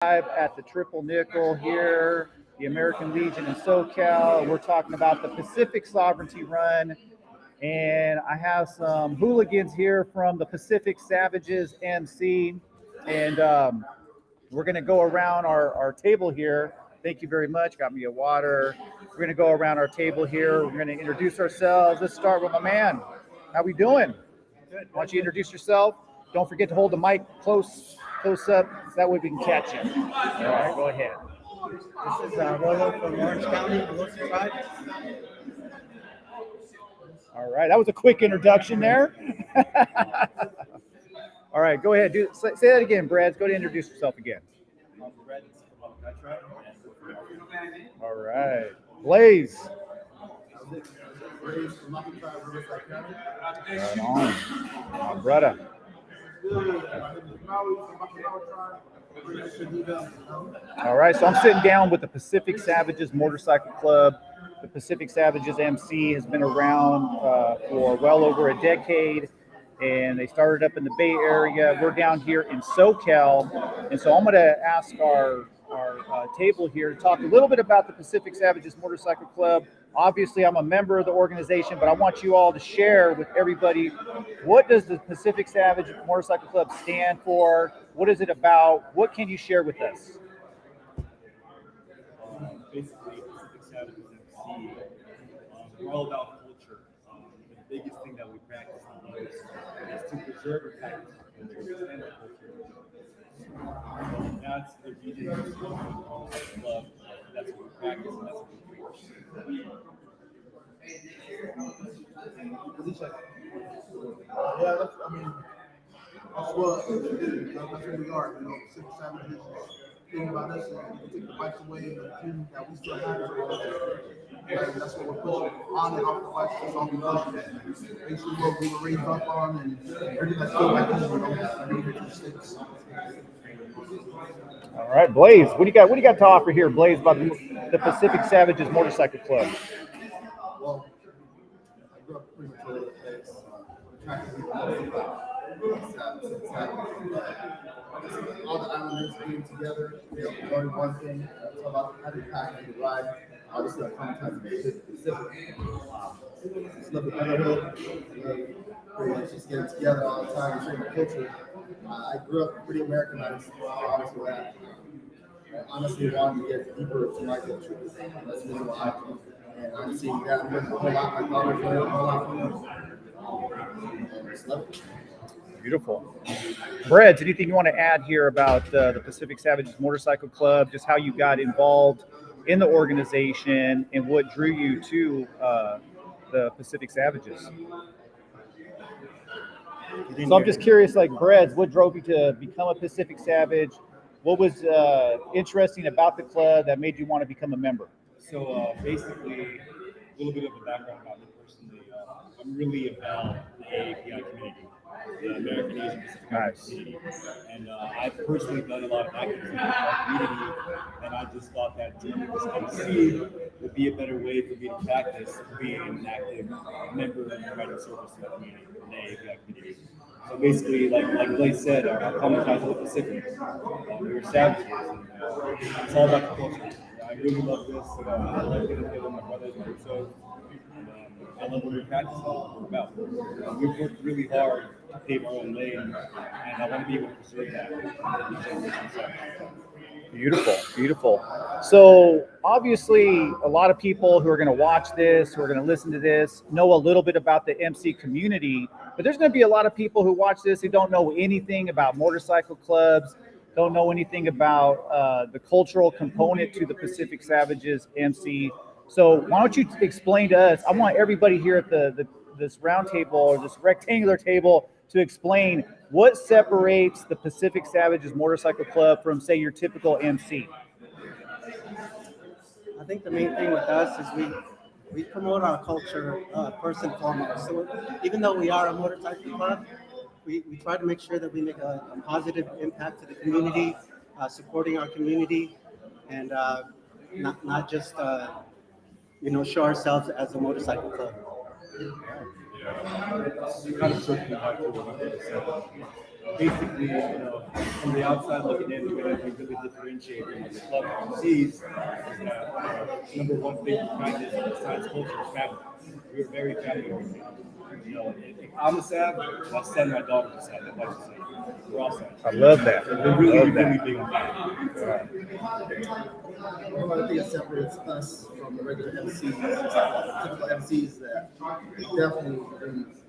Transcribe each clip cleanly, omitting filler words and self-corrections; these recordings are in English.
Live at the Triple Nickel here, the American Legion in SoCal. We're talking about the Pacific Sovereignty Run, and I have some hooligans here from the Pacific Savages MC, and we're going to go around our table here. Thank you very much. Got me a water. We're going to go around our table here. We're going to introduce ourselves. Let's start with my man. How we doing? Good. Why don't you introduce yourself? Don't forget to hold the mic close up, so that way we can catch you. All right, go ahead. This is Rolo from Orange County, Melissa Tribe. All right, that was a quick introduction there. All right, go ahead. Say that again, Brad. Go ahead and introduce yourself again. All right, Blaze. Right on, my brother. All right, so I'm sitting down with the Pacific Savages Motorcycle Club. The Pacific Savages MC has been around for well over a decade, and they started up in the Bay Area. We're down here in SoCal, and so I'm going to ask our table here to talk a little bit about the Pacific Savages Motorcycle Club. Obviously, I'm a member of the organization, but I want you all to share with everybody, what does the Pacific Savage Motorcycle Club stand for? What is it about? What can you share with us? Basically, Pacific Savages MC, we're all about culture. The biggest thing that we practice the most is to preserve and practice our culture, and our culture. That's the reason club. That's what we practice, and that's what we preach. Yeah, that's what we are. Pacific Savages thing about us, and we take the bikes away, and the thing that we still have is and that's what we're pushing on and off the bikes. That's all we push. Basically, what we were raised up on, and everything that's still back in, mistakes. All right, Blaze, what do you got? What do you got to offer here, Blaze, about the Pacific Savages Motorcycle Club? Well, I grew up pretty much all over the place. All the islanders being together, learning one thing. It's about having passion to ride. Obviously, I come to the Pacific. Just love the brotherhood. Pretty much just getting together all the time and sharing the culture. I grew up pretty Americanized, obviously that. I honestly wanted to get deeper to my culture. That's the reason why. And I'm seeing that I'm learning a whole lot. My daughter's learning a whole lot from them. And just love it. Beautiful. Brad, anything you want to add here about the Pacific Savages Motorcycle Club, just how you got involved in the organization and what drew you to the Pacific Savages? So I'm just curious, like Brad, what drove you to become a Pacific Savage? What was interesting about the club that made you want to become a member? So basically, a little bit of a background about me personally. I'm really about the AAPI community, the American Asian Pacific community. And I've personally done a lot of activism in our community, and I just thought that joining this MC would be a better way for me to practice being an active member and providing service to the community, the AAPI community. So basically, like Blaze said, our common ties with the Pacific. We're savages, and it's all about the culture. I really love this. I love getting together with my brothers and sisters. I love what we're practicing, what we're about. We've worked really hard to pave our own lane, and I want to be able to preserve that. Beautiful, beautiful. So obviously, a lot of people who are going to watch this, who are going to listen to this, know a little bit about the MC community, but there's going to be a lot of people who watch this who don't know anything about motorcycle clubs, don't know anything about the cultural component to the Pacific Savages MC. So why don't you explain to us? I want everybody here at this round table or this rectangular table to explain what separates the Pacific Savages Motorcycle Club from, say, your typical MC. I think the main thing with us is we promote our culture first and foremost. So even though we are a motorcycle club, we try to make sure that we make a positive impact to the community, supporting our community, and not just show ourselves as a motorcycle club. Yeah, kind of circling back to what I said. basically, from the outside looking in, the way that we really differentiate from the club MCs is that number one thing we practice besides culture is family. We're very family oriented. If I'm a Sav, my son, my daughter's a Sav, my wife's a Sav. We're all Savs. I love that. We're really, Love that. really big on that. One of the things that separates us from the regular MCs, typical MCs, that we definitely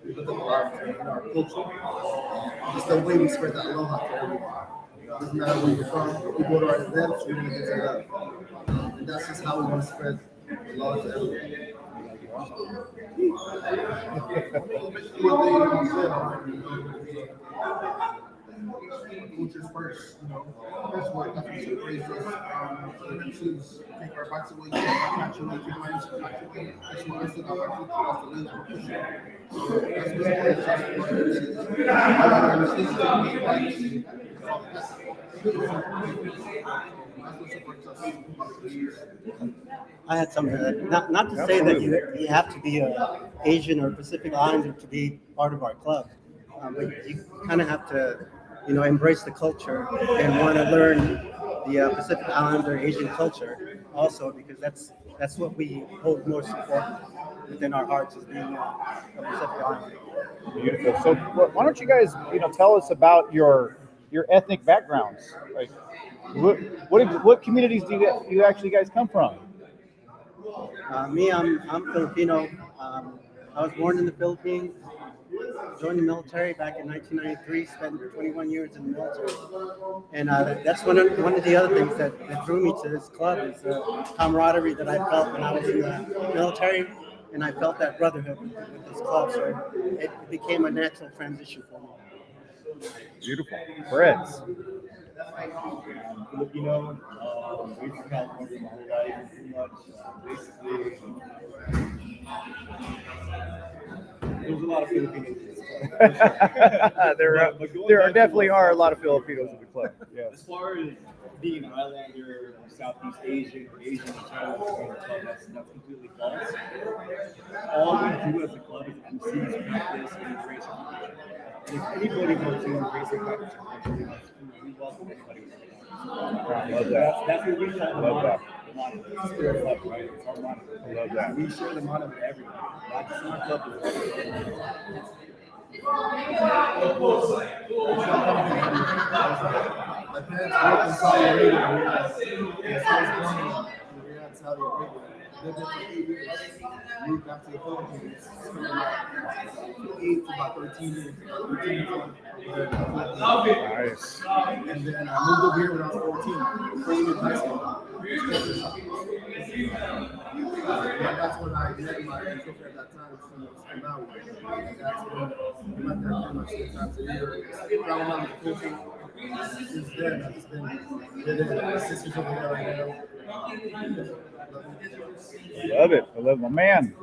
we look at a lot in our culture. It's the way we spread that aloha to everyone. Doesn't matter where you're from. We go to our events, we're gonna get to love, and that's just how we want to spread aloha to everyone. What they said, cultures first, that's what should raise us. Choose take our bikes away, naturally, take my away. That's what I said about our culture. That's the lane I had something not to say that you have to be Asian or Pacific Islander to be part of our club, but you kind of have to, embrace the culture and want to learn the Pacific Islander Asian culture also, because that's what we hold most important within our hearts, is being a Pacific Islander. Beautiful. So why don't you guys, tell us about your ethnic backgrounds? Like, what communities do you actually guys come from? Me, I'm Filipino. I was born in the Philippines. Joined the military back in 1993. Spent 21 years in the military, and that's one of the other things that drew me to this club is the camaraderie that I felt when I was in the military, and I felt that brotherhood with this club. So it became a natural transition for me. Beautiful. Breads. Filipino, raised in California my whole life, pretty much. Basically, there's a lot of Filipinos. There definitely are a lot of Filipinos in the club. Yes. As far as being an Islander, or Southeast Asian, or Asian in general, to be in the club, that's completely false. All we do as a club is MCs practice and embrace our culture. And if anybody wants to embrace our culture, we welcome anybody. I love that. That's what we call the Love motto. that. The motto. It's the spirit of love, right? It's our motto. I love that. We share the motto with everyone, not just in our club. My parents grew up in Saudi Arabia. And so I was born in Riyadh, Saudi Arabia. Lived there for 8 years. Moved back to the Philippines. Spent about 8 to about 13 years. 13 years old. Nice. And then I moved over here when I was 14. First year of high school. And that's when I met my instructor at that time, from Maui. And that's when we went there pretty much 6 times a year. Travel around with coaching. And since then, I've just been living sisters over there right now. I love it. I love my man.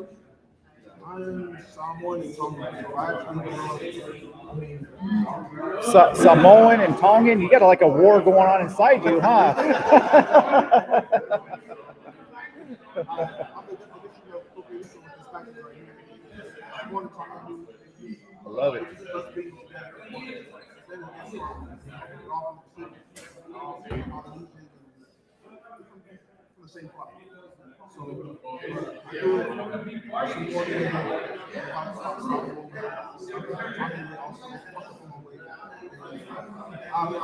I'm Samoan and Tongan. Samoan and Tongan, you got like a war going on inside you, huh? I'm the definition of appropriation with this package right here. I'm one Tongan. I love it. The same plot. So,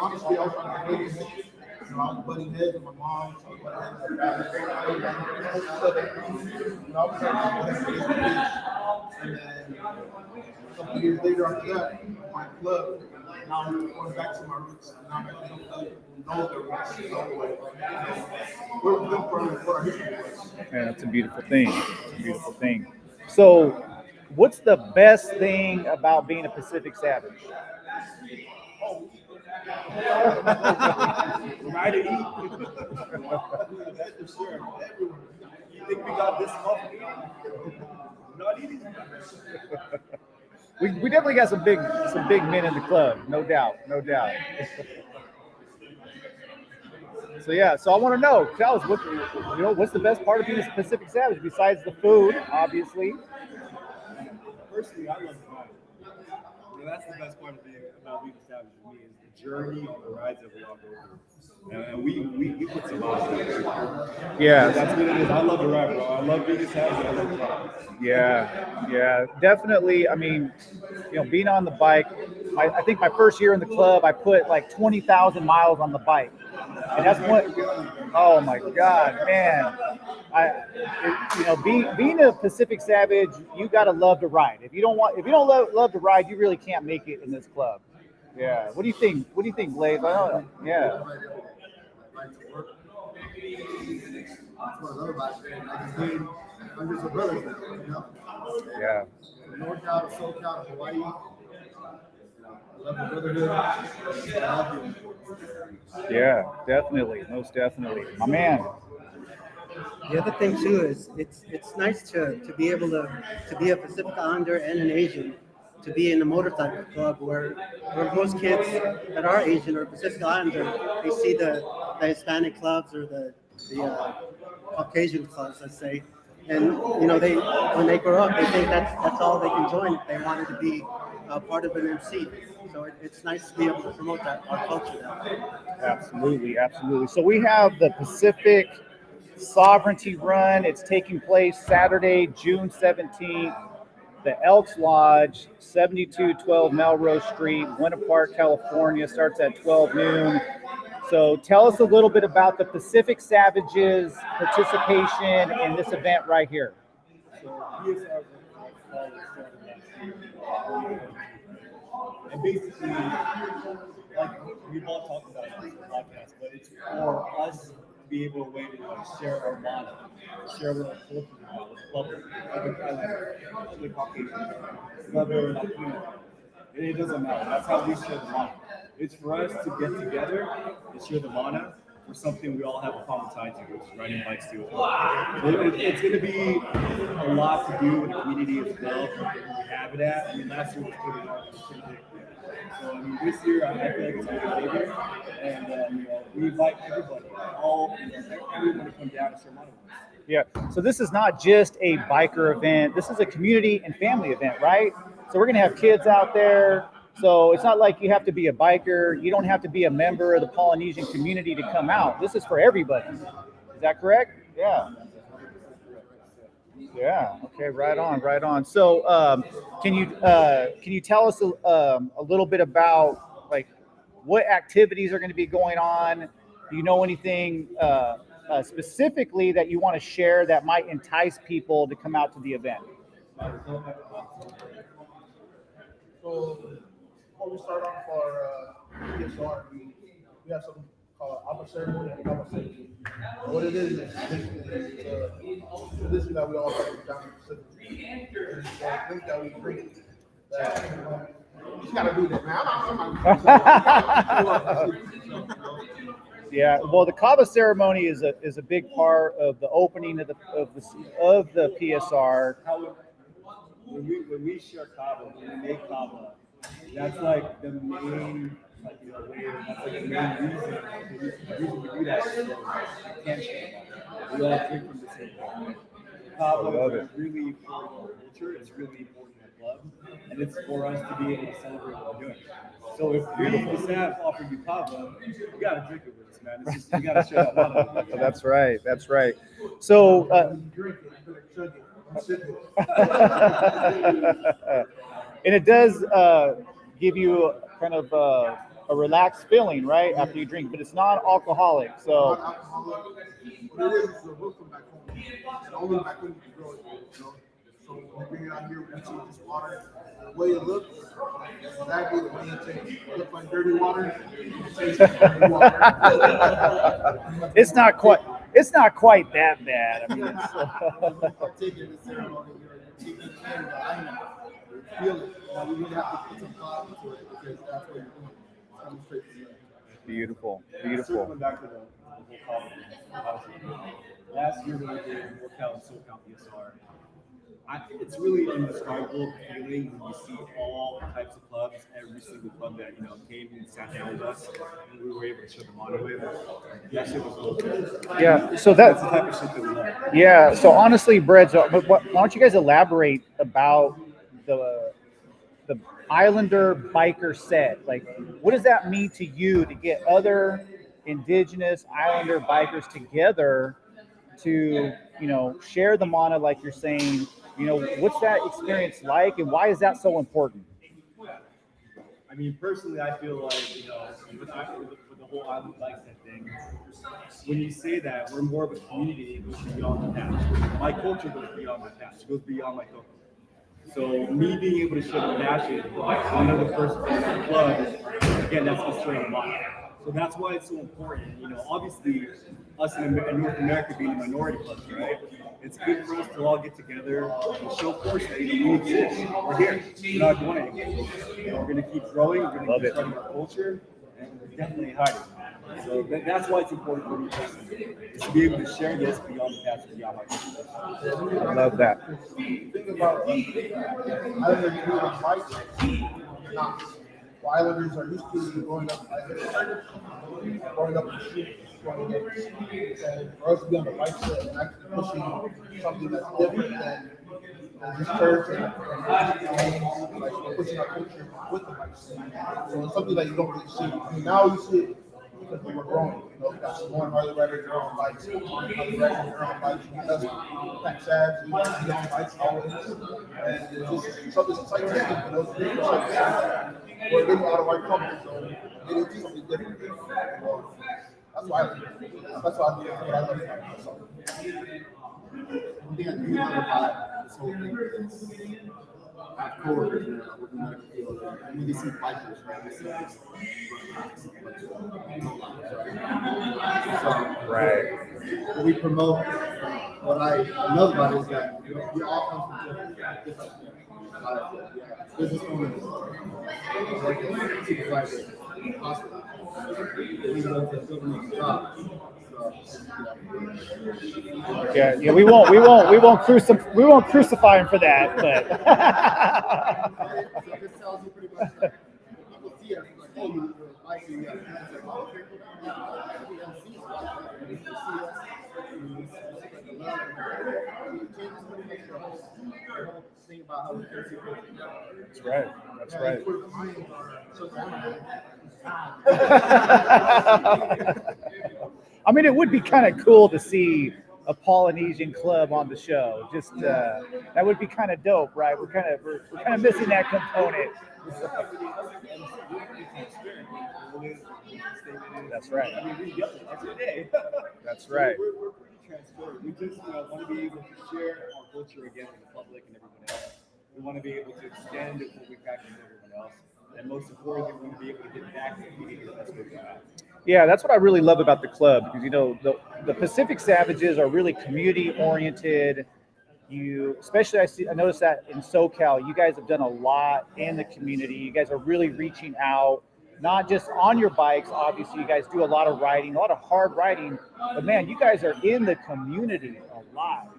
honestly, I was trying to make it. I was butting heads with my mom. I was butting heads with and then a couple years later after that, my club. Now I'm going back to my roots. Now I'm actually going to know the roots. So, we're good for our history. Man, that's a beautiful thing. It's a beautiful thing. So, what's the best thing about being a Pacific Savage? Right to eat. That's for sure. Everyone. You think we got this coffee? Not eating. We definitely got some big men in the club, no doubt. So yeah, so I want to know, tell us what's the best part of being a Pacific Savage besides the food, obviously. Personally, I love the vibe. that's the best part of about being established for me is the journey on the rides that we all go through. And we put some miles in. Yeah. That's what it is. I love the ride, bro. I love being established. I love the ride. Yeah, definitely. I mean, being on the bike, I think my first year in the club, I put like 20,000 miles on the bike. And that's what, oh my God, man. Being a Pacific Savage, you got to love to ride. If you don't love to ride, you really can't make it in this club. Yeah. What do you think? What do you think, Blaze? Yeah. Right to work. That's what I love about it. I just gained hundreds of brothers now, Yeah. From NorCal to SoCal to Hawaii. I love the brotherhood. I love you. Yeah, definitely. Most definitely. My man. The other thing too is it's nice to be able to be a Pacific Islander and an Asian, to be in a motorcycle club where most kids that are Asian or Pacific Islander, they see the Hispanic clubs or the Caucasian clubs, let's say, and they when they grow up they think that's all they can join if they wanted to be part of an MC. So it's nice to be able to promote our culture now. Absolutely. So we have the Pacific Sovereignty Run. It's taking place Saturday, June 17th. The Elks Lodge, 7212 Melrose Street, Winter Park, California. Starts at 12 noon. So tell us a little bit about the Pacific Savages participation in this event right here. So PSR started last year. And basically, like we've all talked about it in the podcast, but it's for us to be able to share our mana, share what our culture is about, with the Caucasian, Leather, Latino. And it doesn't matter. That's how we share the mana. It's for us to get together and share the mana for something we all have a common tie to, which is riding bikes too. It's going to be a lot to do with the community as well. We have it at. I mean, last year was pretty hard. So I mean, this year I feel like it's going to be bigger, and we invite everybody, everyone to come down and share mana with us. Yeah. So this is not just a biker event. This is a community and family event, right? So we're going to have kids out there. So it's not like you have to be a biker. You don't have to be a member of the Polynesian community to come out. This is for everybody. Is that correct? Yeah. Yeah. Okay. Right on. So can you tell us a little bit about like what activities are going to be going on? Do you know anything specifically that you want to share that might entice people to come out to the event? So before we start off our PSR, we have something called Alpha Ceremony and Alpha Ceremony. What it is basically a tradition that we all have down in the Pacific. It's a drink that we drink that you just gotta do that, man. Yeah, well, the kava ceremony is a big part of the opening of the PSR. When we share kava, when we make kava, that's like the main, that's like the main reason. The reason we do that is so we can share kava. We all drink from the same thing. Kava is really important in our culture. It's really important in the club, and it's for us to be able to celebrate what we're doing. So if we decide to offer you kava, you gotta drink it with us, man. It's just, you gotta share that love. That's right. So. Drink it, chug it. And it does give you kind of a relaxed feeling, right, after you drink, but it's non-alcoholic. So. What it is a root from back home. And only back home you can grow it. So when you bring it out here, we see this water. The way it looks, it's exactly the way it tastes. It looks like dirty water. It tastes like dirty water. It's not quite that bad. I mean, Partake in the ceremony, you're taking in the island. Feel it. You really have to put some thought into it because that's what you're doing. It's coming straight from you. Beautiful. Circling back to the whole college. Last year when we did NorCal and SoCal PSR, it's really indescribable feeling when you see all types of clubs, every single club that came and sat down with us, and we were able to show them on with. That shit was cool. Yeah, so that's the type of shit that we love. Yeah, so honestly, Brett, why don't you guys elaborate about the Islander biker set. Like, what does that mean to you to get other indigenous Islander bikers together to, share the mana, like you're saying? What's that experience like, and why is that so important? I mean, personally, I feel like, with the whole island bikeset thing, when you say that, we're more of a community. It goes beyond the patch. My culture goes beyond my patch. It goes beyond my culture. So me being able to show the passion on another person in the club, again, that's just showing a lot. So that's why it's so important. Obviously, us in North America being a minority club, right? It's good for us to all get together and show force that we exist. We're here. We're not doing anything. We're going to keep growing. We're going to keep spreading our culture, and we're definitely hiding. So that's why it's important for me personally, is to be able to share this beyond the past and beyond my culture. I love that. Think about Islanders being on bikes. Islanders are used to growing up in the street, growing up. And for us to be on the bike set and actually pushing something that's different than just church and like pushing our culture with the bike set. So it's something that you don't really see. I mean, now you see it because we were growing. We got some more Harley riders on bikes, Harley riders on bikes, because Pack Sads, we want to be on bikes always. And it's just something that's like this, we're getting out of our comfort zone, getting to something different. So that's why I do what I love about myself. One thing I do love about this whole thing is I have coworkers that are working in the medical field, and when they see bikers, right, they see this Right. what we promote, what I love about it is that we all come from different business owners, workers, supervisors, hospitals, we go to government jobs. Yeah, we won't crucify him for that, but So this tells you pretty much like, people see us like, oh, you're biking, you have hands like, oh, okay, we don't see us, you see us, you spread the love, and it changes pretty much your whole thing about how we can see people. that's right. That's right. I mean, it would be kind of cool to see a Polynesian club on the show. Just that would be kind of dope, right? We're kind of missing that component. That's right. I mean, we yell it every day. That's right. We're pretty transparent. We just want to be able to share our culture again with the public and everyone else. We want to be able to extend what we practice with everyone else. And most importantly, we want to be able to get back to the community that's where we're at. Yeah, that's what I really love about the club, because the Pacific Savages are really community oriented. Especially I noticed that in SoCal, you guys have done a lot in the community. You guys are really reaching out, not just on your bikes. Obviously, you guys do a lot of riding, a lot of hard riding, but man, you guys are in the community a lot.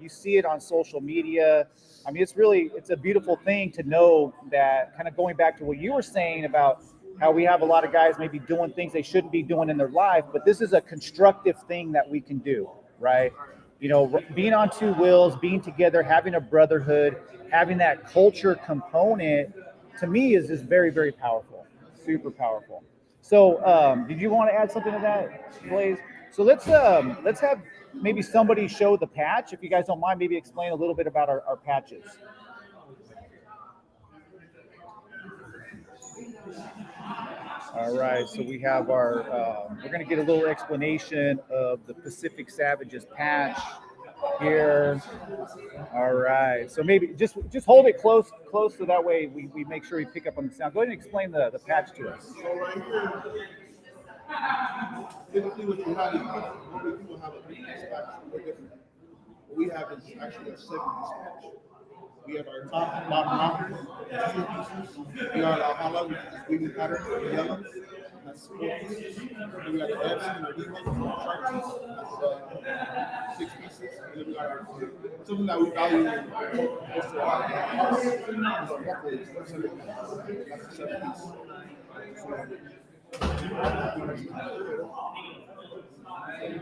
You see it on social media. I mean, it's a beautiful thing to know that, kind of going back to what you were saying about how we have a lot of guys maybe doing things they shouldn't be doing in their life, but this is a constructive thing that we can do, right? Being on two wheels, being together, having a brotherhood, having that culture component, to me is just very, very powerful, super powerful. So, did you want to add something to that, Blaze? So let's have maybe somebody show the patch, if you guys don't mind. Maybe explain a little bit about our patches. All right, so we have our, we're going to get a little explanation of the Pacific Savages patch here. All right, so maybe just hold it close so that way we make sure we pick up on the sound. Go ahead and explain the patch to us. So right here, typically with the United, normally people have a 3-piece patch, we're different. What we have is actually a 7-piece patch. We have our top, bottom, 2 pieces. We got our Hala, which is weaving pattern, the yellow. That's 4 pieces. Then we got the Epson and our Evo, sharp piece. That's 6 pieces. And then we got our something that we value most of our house. That's a 7 piece.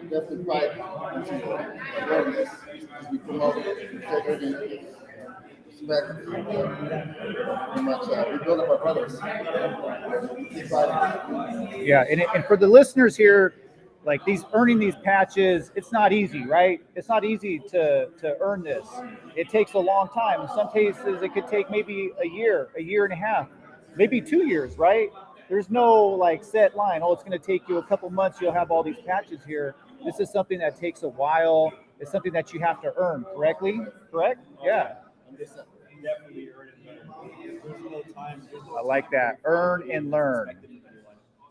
Definitely pride into awareness as we promote integrity. respect, pretty much we build up our brothers. Keep fighting. Yeah, and for the listeners here, like earning these patches, it's not easy, right? It's not easy to earn this. It takes a long time. In some cases, it could take maybe a year and a half, maybe 2 years, right? There's no like set line. Oh, it's going to take you a couple months. You'll have all these patches here. This is something that takes a while. It's something that you have to earn, correctly? Correct? Yeah. Definitely earn and learn. There's no time. I like that. Earn and learn.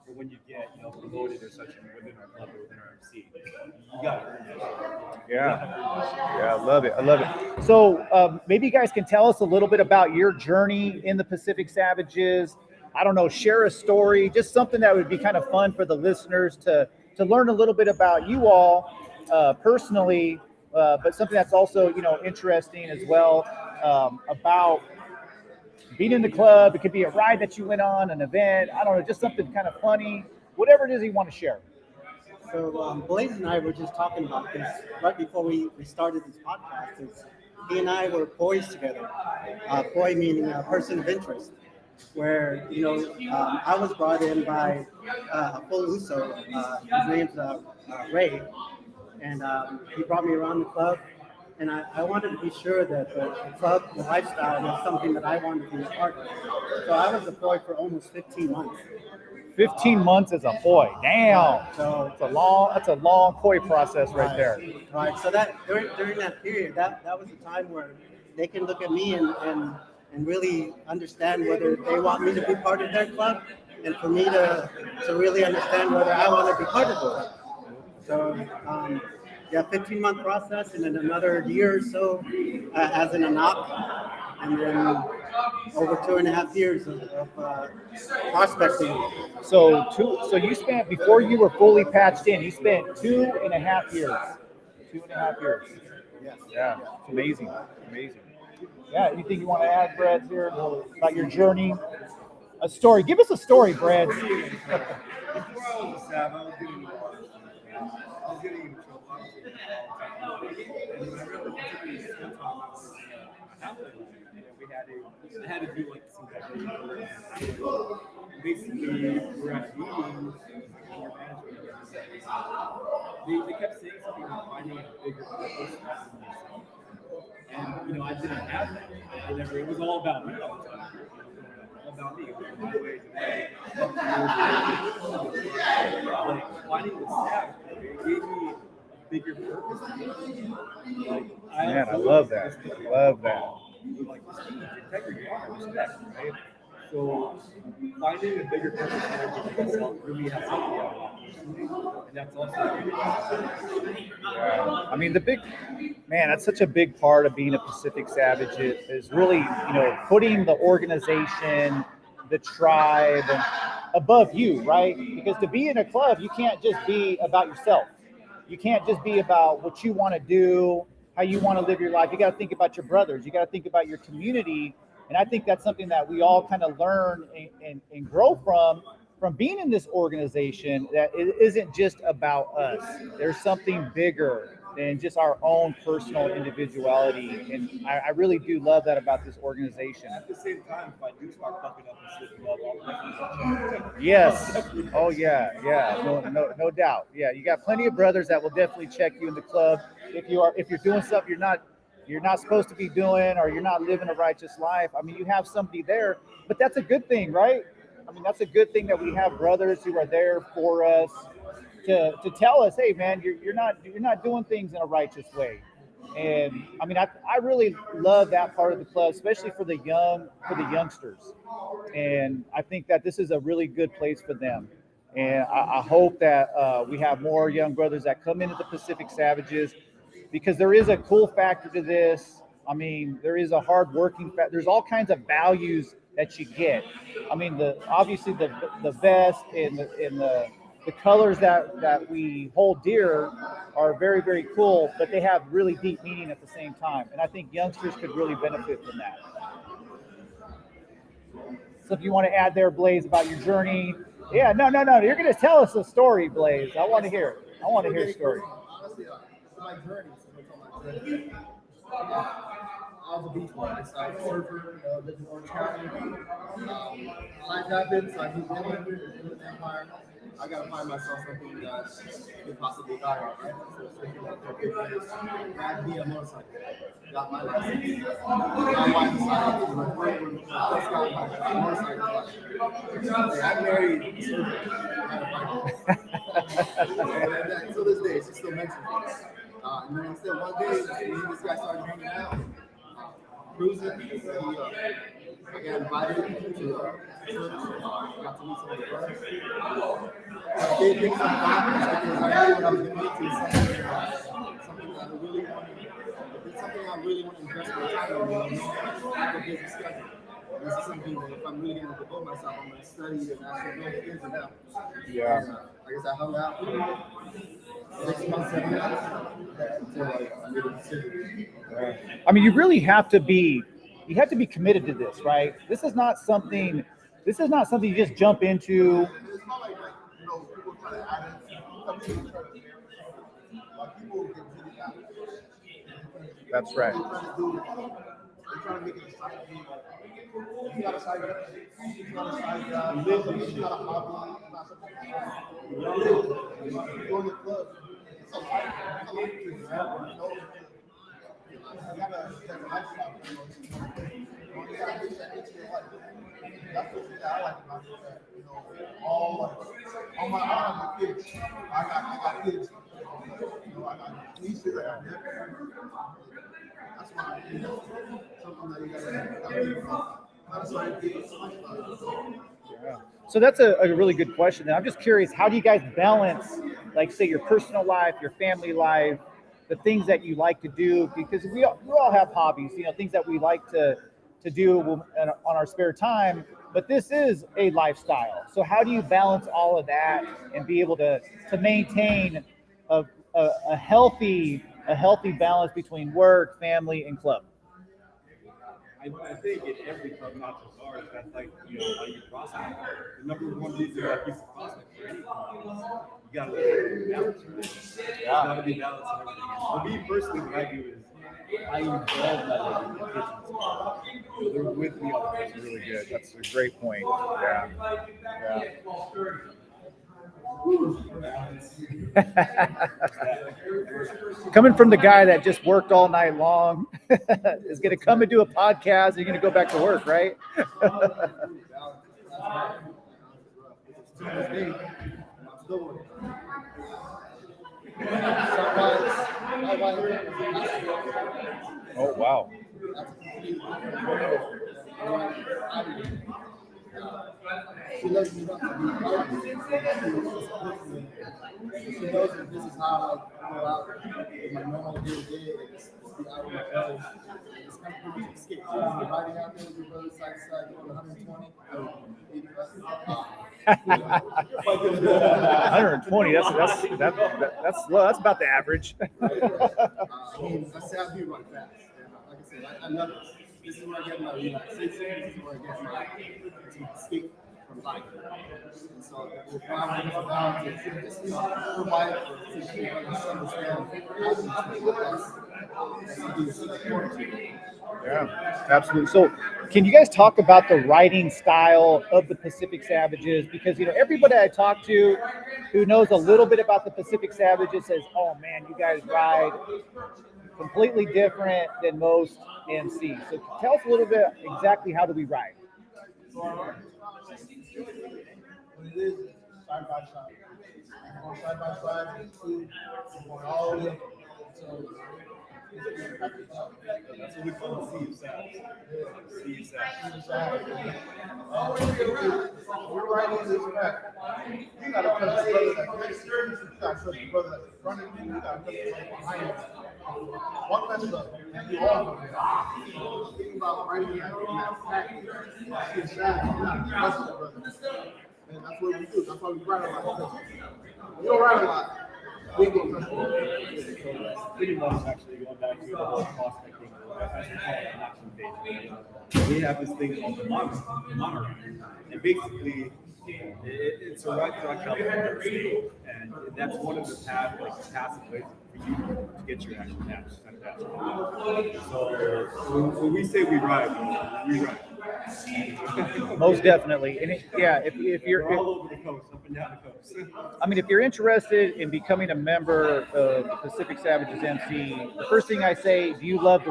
But when you get, promoted or such within our club or within our MC, you got to earn that. Yeah, I love it. I love it. So maybe you guys can tell us a little bit about your journey in the Pacific Savages. I don't know, share a story, just something that would be kind of fun for the listeners to learn a little bit about you all personally, but something that's also, interesting as well about being in the club. It could be a ride that you went on, an event. I don't know, just something kind of funny, whatever it is you want to share. So Blaze and I were just talking about this right before we started this podcast. He and I were poised together. Poi meaning a person of interest, where I was brought in by a full Uso. His name's Ray, and he brought me around the club. And I wanted to be sure that the club, the lifestyle, was something that I wanted to be a part of. So I was a Poi for almost 15 months. 15 months as a Poi. Damn. So that's a long Poi process right there. Right. So that during that period, that was a time where they can look at me and really understand whether they want me to be part of their club, and for me to really understand whether I want to be part of the club. So 15-month process, and then another year or so as an ANOC, and then over 2.5 years of prospecting. So you spent, before you were fully patched in, you spent 2.5 years. 2.5 years. Yes. Yeah, it's amazing. Amazing. Yeah, anything you want to add, Brett, here about your journey? A story. Give us a story, Brett. Before I was a Sav, I was getting into water. I was getting into trouble. And when I realized I had to do like some kind of basically we're at a meeting and your management they kept saying something about finding a bigger purpose rather than yourself. And I didn't have that. It was all about me all the time. All about me. It was my way to like finding the staff, it gave me a bigger purpose. Man, I love that. I love that. Like integrity, respect, right? So finding a bigger purpose for yourself really has something else. And that's also I mean, that's such a big part of being a Pacific Savage is really, putting the organization, the tribe above you, right? Because to be in a club, you can't just be about yourself. You can't just be about what you want to do, how you want to live your life. You got to think about your brothers. You got to think about your community. And I think that's something that we all kind of learn and grow from being in this organization, that it isn't just about us. There's something bigger than just our own personal individuality. And I really do love that about this organization. at the same time, if I do start fucking up and slipping up, I'll definitely Yes. Oh yeah. No doubt. Yeah, you got plenty of brothers that will definitely check you in the club if you're doing something you're not supposed to be doing, or you're not living a righteous life. I mean, you have somebody there, but that's a good thing, right? I mean, that's a good thing that we have brothers who are there for us to tell us, hey man, you're not doing things in a righteous way. And I mean, I really love that part of the club, especially for the youngsters. And I think that this is a really good place for them. And I hope that we have more young brothers that come into the Pacific Savages, because there is a cool factor to this. I mean, there is a hard working factor. There's all kinds of values that you get. I mean, obviously the vest and the colors that we hold dear are very, very cool, but they have really deep meaning at the same time. And I think youngsters could really benefit from that. So if you want to add there, Blaze, about your journey. Yeah, no. You're going to tell us a story, Blaze. I want to hear it. I want to hear a story. Honestly, my journey. I was a beach boy. I was a surfer, lived in Orange County. Life happens. I moved inland Empire. I gotta find myself something that could possibly die on, right? So surfing out there, big waves. Grabbed me a motorcycle. Got my license. My wife decided to my friend just got my motorcycle. Hey, I married a surfer. I gotta find it. And to this day, she still mentions it. And then instead, one day, me and this guy started hanging out, cruising. I got invited to church. Got to meet some of the brothers. I did things like that because I knew what I was getting into. Something that I really wanted. It's something I really want to invest my time in. I have a busy schedule. This is something that if I'm really going to devote myself, I'm going to study and actually know the ins and outs. Yeah. And, I guess I hung out for 6 months, 7 months until I made a decision. I mean, you really have to be committed to this, right? This is not something you just jump into. It's not like people try to add it. Some people try to like people get really out. That's right. They're trying to make it a side gig. It's not a side gig. It's not a side job. It's not a hobby. It's not something you go in the club. It's a life. It's a life to you know. You gotta get a lifestyle. You gotta make that into your life. That's the thing that I like about it. That, all my kids. I got kids. I got nieces. I got nephews. That's why something that you gotta think about. Not a side gig. It's a lifestyle. Yeah. So that's a really good question. And I'm just curious, how do you guys balance, like, say, your personal life, your family life, the things that you like to do? Because we all have hobbies, things that we like to do on our spare time. But this is a lifestyle. So how do you balance all of that and be able to maintain a healthy balance between work, family, and club? I think in every club, not just ours, that's like, how you prospect. The number one reason why people prospect for any club is you gotta be balanced. You gotta be balanced in everything. For me personally, what I do is I involve my in the kitchen. They're with me all the time. That's really good. That's a great point. Yeah. Coming from the guy that just worked all night long is going to come and do a podcast and you're going to go back to work, right? Oh, wow. She loves me enough to be part of it. She knows that this is how I go out in my normal day-to-day. It's be out with my brothers. It's kind of pretty escape. So when you're riding out there with your brothers side to side going 120, 120. That's low. That's about the average. I mean, I say I do run fast. And like I said, I love this. This is where I get my relaxation. This is where I get my escape from life. And so the requirement for balance is just provide for people to understand Yeah, absolutely. So, can you guys talk about the riding style of the Pacific Savages? Because everybody I talk to who knows a little bit about the Pacific Savages says, "Oh man, you guys ride completely different than most MCs." So, tell us a little bit exactly how do we ride? What it is side by side. Going side by side, two, going all the way up. So That's what we call a sea of savage. Sea of savage. we're right on this track. You gotta trust the brother that next to you. You gotta trust the brother that's in front of you. You gotta trust the brother behind you. One mess up, and you all think about riding in that track. You gotta trust the brother. And that's what we do. That's why we ride a lot. We don't ride a lot. We go trust the brother. Pretty much actually going back to the whole prospecting, as we call it, connection phase. We have this thing called the monorail. And basically, It's a right throughout California state, and that's one of the passive ways for you to get your actual match. So when we say we ride, we ride. Most definitely. And if you're all over the coast, up and down the coast. I mean, if you're interested in becoming a member of Pacific Savages MC, the first thing I say, do you love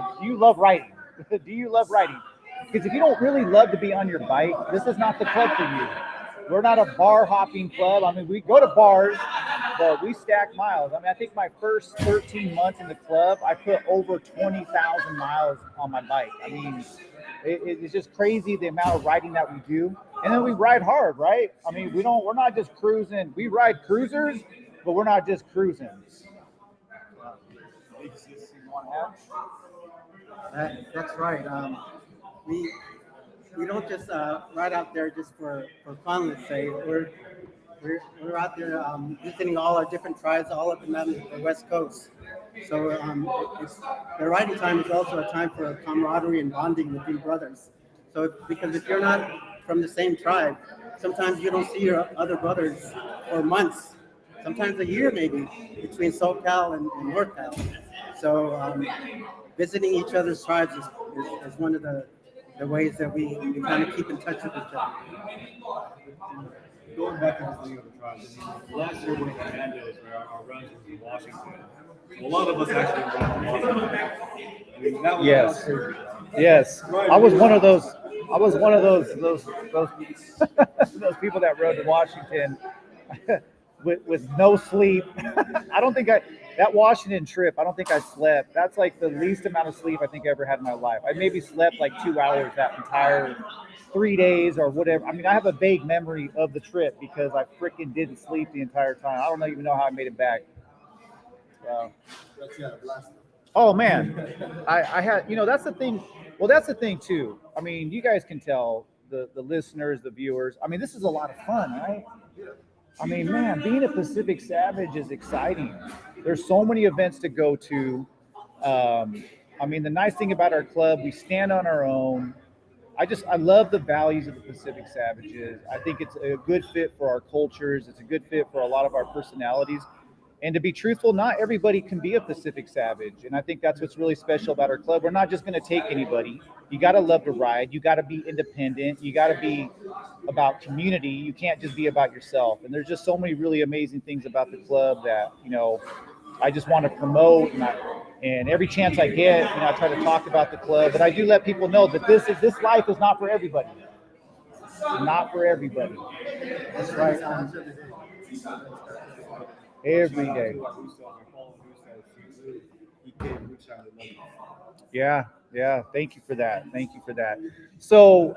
writing? Do you love writing? Because if you don't really love to be on your bike, this is not the club for you. We're not a bar hopping club. I mean, we go to bars, but we stack miles. I mean, I think my first 13 months in the club, I put over 20,000 miles on my bike. I mean, it's just crazy the amount of riding that we do. And then we ride hard, right? I mean, we're not just cruising. We ride cruisers, but we're not just cruising. That's right. We don't just ride out there just for fun. Let's say we're out there visiting all our different tribes all up and down the West Coast. So the riding time is also a time for camaraderie and bonding between brothers. So because if you're not from the same tribe, sometimes you don't see your other brothers for months, sometimes a year maybe, between SoCal and NorCal. So visiting each other's tribes is one of the ways that we kind of keep in touch with each other. Going back to the thing of the tribes, last year one of our mandates were our runs was in Washington. So a lot of us actually went to Washington. I mean, that was Yes. crazy. Yes, I was one of those. I was one of those those people that rode to Washington with no sleep. I don't think that Washington trip. I don't think I slept. That's like the least amount of sleep I think I ever had in my life. I maybe slept like 2 hours that entire 3 days or whatever. I mean, I have a vague memory of the trip because I freaking didn't sleep the entire time. I don't even know how I made it back. So. Oh man, I had, that's the thing. Well, that's the thing too. I mean, you guys can tell the listeners, the viewers. I mean, this is a lot of fun, right? I mean, man, being a Pacific Savage is exciting. There's so many events to go to. I mean, the nice thing about our club, we stand on our own. I love the values of the Pacific Savages. I think it's a good fit for our cultures. It's a good fit for a lot of our personalities. And to be truthful, not everybody can be a Pacific Savage. And I think that's what's really special about our club. We're not just going to take anybody. You got to love to ride. You got to be independent. You got to be about community. You can't just be about yourself. And there's just so many really amazing things about the club that, I just want to promote. And every chance I get, I try to talk about the club. But I do let people know that this life is not for everybody. Not for everybody. That's right. Every day. Yeah. Thank you for that. So,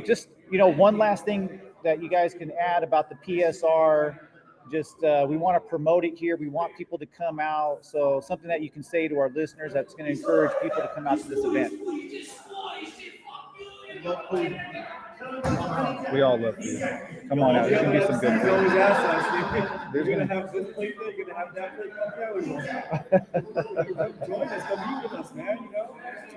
just one last thing that you guys can add about the PSR. Just we want to promote it here. We want people to come out. So something that you can say to our listeners that's going to encourage people to come out to this event. We all love food. Come on out. There's going to be some good food. You're going to have this plate there, you're going to have that plate. Join us, come eat with us, man.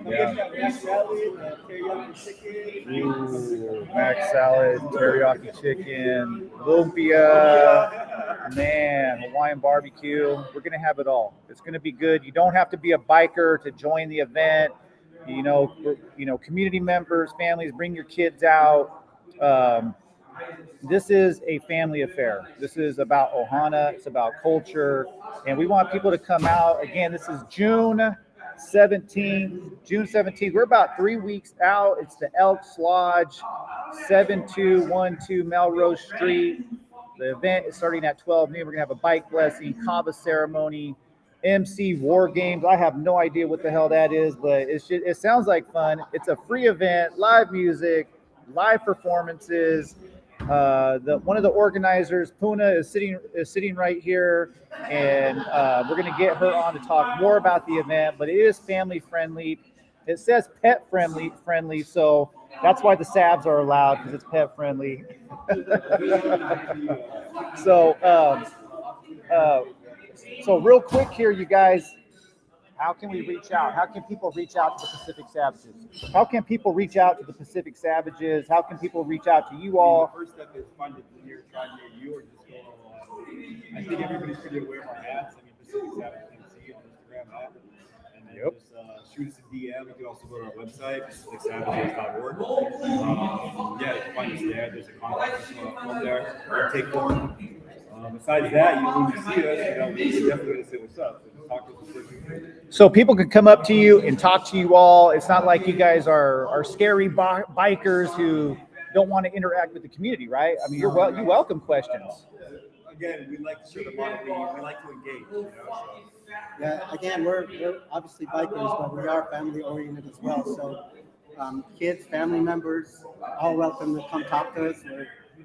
Yeah. Mac salad, teriyaki chicken. Ooh, mac salad, teriyaki chicken, lumpia, man, Hawaiian barbecue. We're going to have it all. It's going to be good. You don't have to be a biker to join the event. Community members, families, bring your kids out. This is a family affair. This is about Ohana. It's about culture. And we want people to come out. Again, this is June 17th. We're about 3 weeks out. It's the Elks Lodge, 7212 Melrose Street. The event is starting at 12 noon. We're going to have a bike blessing, kava ceremony, MC War Games. I have no idea what the hell that is, but it sounds like fun. It's a free event, live music, live performances. One of the organizers, Puna, is sitting right here, and we're going to get her on to talk more about the event. But it is family friendly. It says pet friendly, so that's why the Savs are allowed, because it's pet friendly. So real quick here, you guys. How can we reach out? How can people reach out to the Pacific Savages? How can people reach out to the Pacific Savages? How can people reach out to you all? The first step is find it near, try near you, or just go. I think everybody's pretty aware of our hats. I mean, Pacific Savage MC on Instagram hat. And then just shoot us a DM. You can also go to our website, pacificsavages.org. Yeah, you can find us there. There's a contact us on there. Or take form. Besides that, when you see us, we're definitely going to say what's up. So just talk to us. So people can come up to you and talk to you all. It's not like you guys are scary bikers who don't want to interact with the community, right? I mean, you welcome questions. Again, we like to show the model. We like to engage. So. Yeah, again, we're obviously bikers, but we are family oriented as well. So kids, family members, all welcome to come talk to us.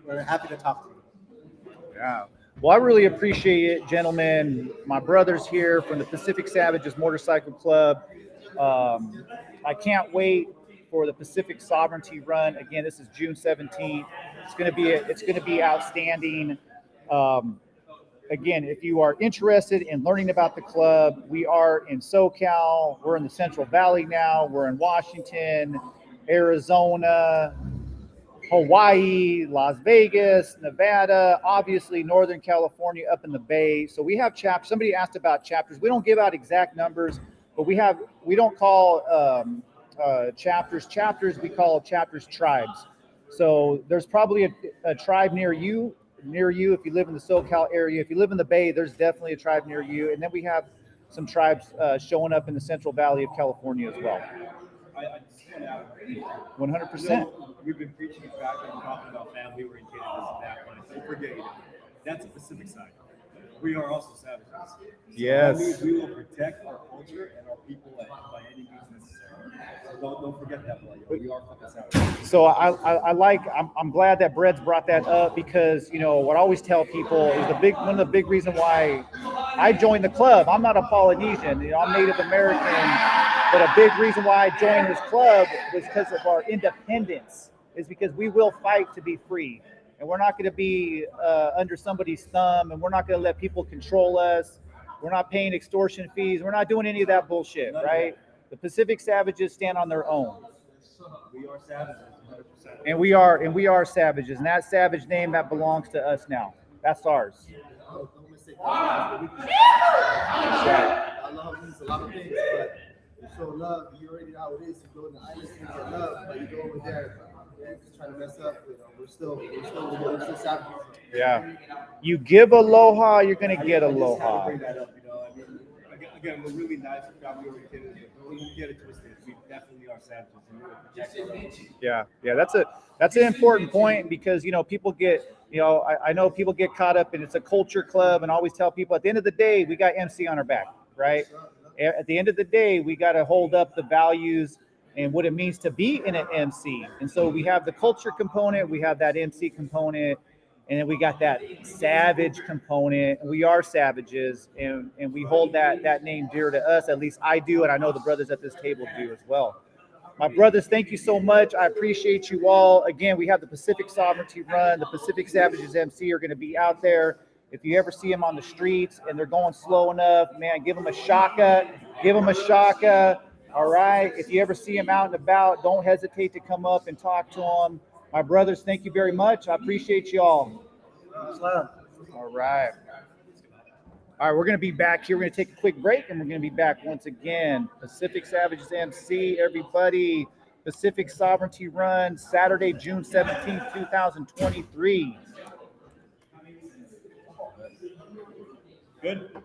We're happy to talk to you. Yeah. Well, I really appreciate it, gentlemen. My brother's here from the Pacific Savages Motorcycle Club. I can't wait for the Pacific Sovereignty Run. Again, this is June 17th. It's going to be outstanding. Again, if you are interested in learning about the club, we are in SoCal. We're in the Central Valley now. We're in Washington, Arizona, Hawaii, Las Vegas, Nevada, obviously Northern California up in the Bay. So we have chapters. Somebody asked about chapters. We don't give out exact numbers, but we don't call chapters. We call chapters tribes. So there's probably a tribe near you if you live in the SoCal area. If you live in the Bay, there's definitely a tribe near you. And then we have some tribes showing up in the Central Valley of California as well. I just want to add 100%. We've been preaching it back and talking about family oriented, this and that, but don't forget it. That's the Pacific side. We are also savages. So Yes. We will protect our culture and our people by any means necessary. So don't forget that. We are fucking savages. So I'm glad that Brett's brought that up, because what I always tell people is one of the big reasons why I joined the club. I'm not a Polynesian, I'm Native American, but a big reason why I joined this club was because of our independence. Is because we will fight to be free, and we're not going to be under somebody's thumb, and we're not going to let people control us. We're not paying extortion fees. We're not doing any of that bullshit, right? The Pacific Savages stand on their own. We are savages, 100%. And we are savages, and that savage name that belongs to us now. That's ours. I love means a lot of things, but you show love. You already know how it is. You go in the islands and get love, but you go over there, just trying to mess up. We're still savages. Yeah. You give aloha, you're gonna get aloha. Bring that up, again, we're really nice and family oriented. Don't get it twisted. We definitely are savages. Yeah, that's an important point, because people get I know people get caught up in it's a culture club, and I always tell people at the end of the day we got MC on our back, right? At the end of the day we got to hold up the values and what it means to be in an MC. And so we have the culture component, we have that MC component, and then we got that savage component. We are savages, and we hold that name dear to us. At least I do, and I know the brothers at this table do as well. My brothers, thank you so much. I appreciate you all. Again, we have the Pacific Sovereignty Run. The Pacific Savages MC are going to be out there. If you ever see them on the streets and they're going slow enough, man, give them a shaka. Give them a shaka. All right. If you ever see them out and about, don't hesitate to come up and talk to them. My brothers, thank you very much. I appreciate you all. All right. All right, we're going to be back here. We're going to take a quick break, and we're going to be back once again. Pacific Savages MC, everybody. Pacific Sovereignty Run, Saturday, June 17th, 2023. Good.